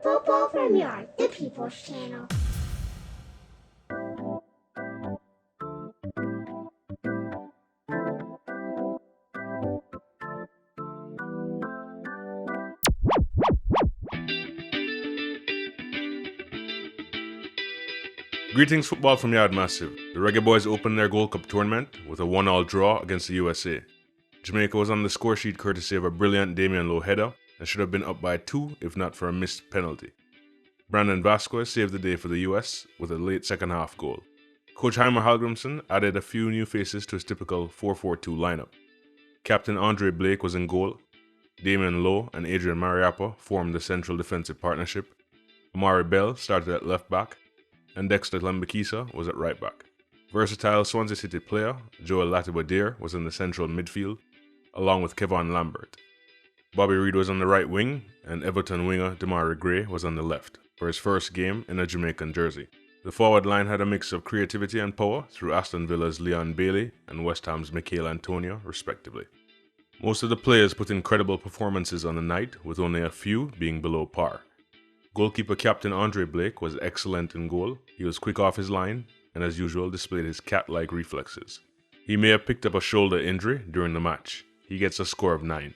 Football from Yard, the People's Channel. Greetings, football from Yard Massive. The Reggae Boyz opened their Gold Cup tournament with a 1-1 draw against the USA. Jamaica was on the score sheet courtesy of a brilliant Damion Lowe header and should have been up by 2 if not for a missed penalty. Vazquez saved the day for the US with a late second half goal. Coach Heimer Hallgrimsson added a few new faces to his typical 4-4-2 lineup. Captain Andre Blake was in goal. Damion Lowe and Adrian Mariappa formed the central defensive partnership. Amari Bell started at left back, and Dexter Lambakisa was at right back. Versatile Swansea City player Joel Latibeaudiere was in the central midfield, along with Kevon Lambert. Bobby Reid was on the right wing, and Everton winger Demarai Gray was on the left, for his first game in a Jamaican jersey. The forward line had a mix of creativity and power through Aston Villa's Leon Bailey and West Ham's Michael Antonio, respectively. Most of the players put in credible performances on the night, with only a few being below par. Goalkeeper captain Andre Blake was excellent in goal. He was quick off his line and as usual displayed his cat-like reflexes. He may have picked up a shoulder injury during the match. He gets a score of 9.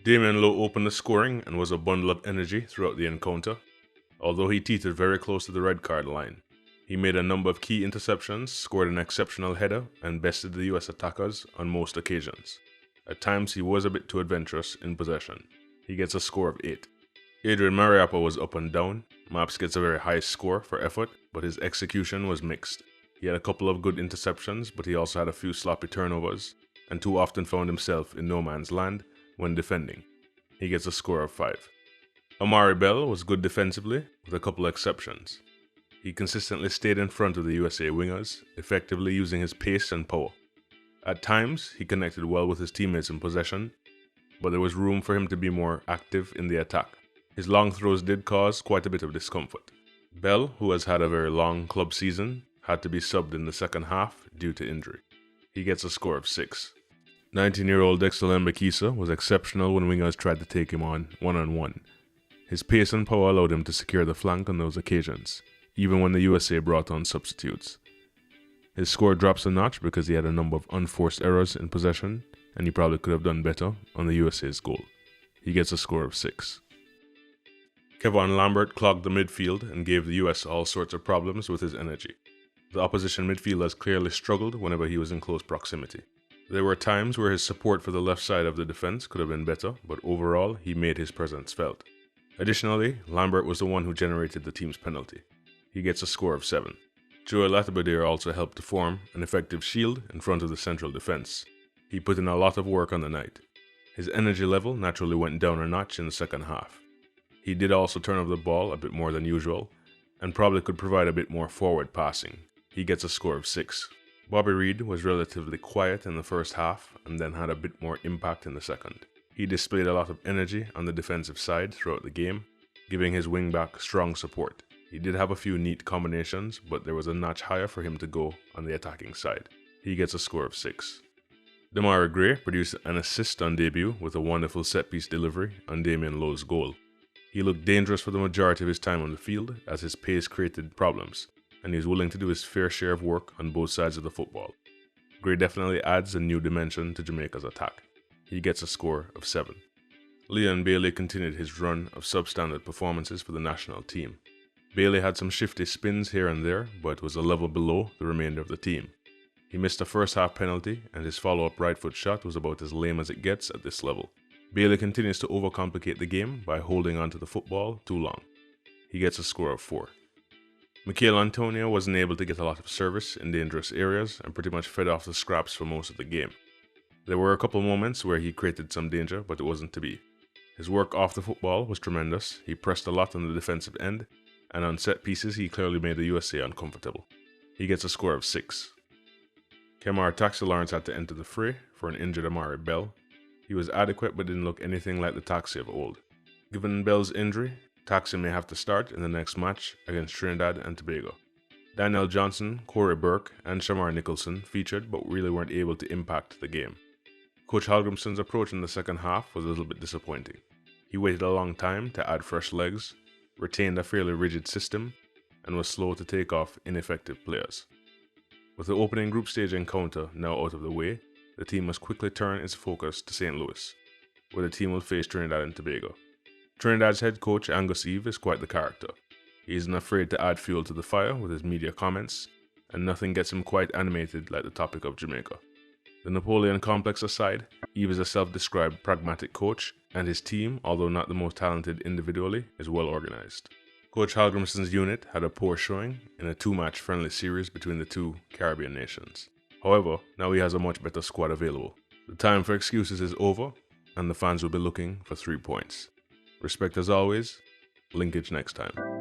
Damion Lowe opened the scoring and was a bundle of energy throughout the encounter, although he teetered very close to the red card line. He made a number of key interceptions, scored an exceptional header, and bested the US attackers on most occasions. At times he was a bit too adventurous in possession. He gets a score of 8. Adrian Mariappa was up and down. Maps gets a very high score for effort, but his execution was mixed. He had a couple of good interceptions, but he also had a few sloppy turnovers, and too often found himself in no man's land when defending. He gets a score of 5. Amari Bell was good defensively, with a couple of exceptions. He consistently stayed in front of the USA wingers, effectively using his pace and power. At times, he connected well with his teammates in possession, but there was room for him to be more active in the attack. His long throws did cause quite a bit of discomfort. Bell, who has had a very long club season, had to be subbed in the second half due to injury. He gets a score of 6. 19-year-old Dexter Lambakisa was exceptional when wingers tried to take him on one-on-one. His pace and power allowed him to secure the flank on those occasions, even when the USA brought on substitutes. His score drops a notch because he had a number of unforced errors in possession, and he probably could have done better on the USA's goal. He gets a score of 6. Kevon Lambert clogged the midfield and gave the US all sorts of problems with his energy. The opposition midfielders clearly struggled whenever he was in close proximity. There were times where his support for the left side of the defense could have been better, but overall he made his presence felt. Additionally, Lambert was the one who generated the team's penalty. He gets a score of 7. Joel Latibeaudiere also helped to form an effective shield in front of the central defense. He put in a lot of work on the night. His energy level naturally went down a notch in the second half. He did also turn over the ball a bit more than usual, and probably could provide a bit more forward passing. He gets a score of 6. Bobby Reid was relatively quiet in the first half, and then had a bit more impact in the second. He displayed a lot of energy on the defensive side throughout the game, giving his wingback strong support. He did have a few neat combinations, but there was a notch higher for him to go on the attacking side. He gets a score of 6. Demarai Gray produced an assist on debut with a wonderful set-piece delivery on Damion Lowe's goal. He looked dangerous for the majority of his time on the field as his pace created problems, and he was willing to do his fair share of work on both sides of the football. Gray definitely adds a new dimension to Jamaica's attack. He gets a score of 7. Leon Bailey continued his run of substandard performances for the national team. Bailey had some shifty spins here and there, but was a level below the remainder of the team. He missed a first half penalty, and his follow-up right foot shot was about as lame as it gets at this level. Bailey continues to overcomplicate the game by holding onto the football too long. He gets a score of 4. Michael Antonio wasn't able to get a lot of service in dangerous areas and pretty much fed off the scraps for most of the game. There were a couple moments where he created some danger, but it wasn't to be. His work off the football was tremendous. He pressed a lot on the defensive end, and on set pieces he clearly made the USA uncomfortable. He gets a score of 6. Kemar Taxi Lawrence had to enter the fray for an injured Amari Bell. He was adequate but didn't look anything like the Taxi of old. Given Bell's injury, Taxi may have to start in the next match against Trinidad and Tobago. Daniel Johnson, Corey Burke, and Shamar Nicholson featured but really weren't able to impact the game. Coach Hallgrimsson's approach in the second half was a little bit disappointing. He waited a long time to add fresh legs, retained a fairly rigid system, and was slow to take off ineffective players. With the opening group stage encounter now out of the way, the team must quickly turn its focus to St. Louis, where the team will face Trinidad and Tobago. Trinidad's head coach Angus Eve is quite the character. He isn't afraid to add fuel to the fire with his media comments, and nothing gets him quite animated like the topic of Jamaica. The Napoleon complex aside, Eve is a self-described pragmatic coach, and his team, although not the most talented individually, is well organized. Coach Hallgrimson's unit had a poor showing in a 2-match friendly series between the two Caribbean nations. However, now he has a much better squad available. The time for excuses is over, and the fans will be looking for 3 points. Respect as always. Linkage next time.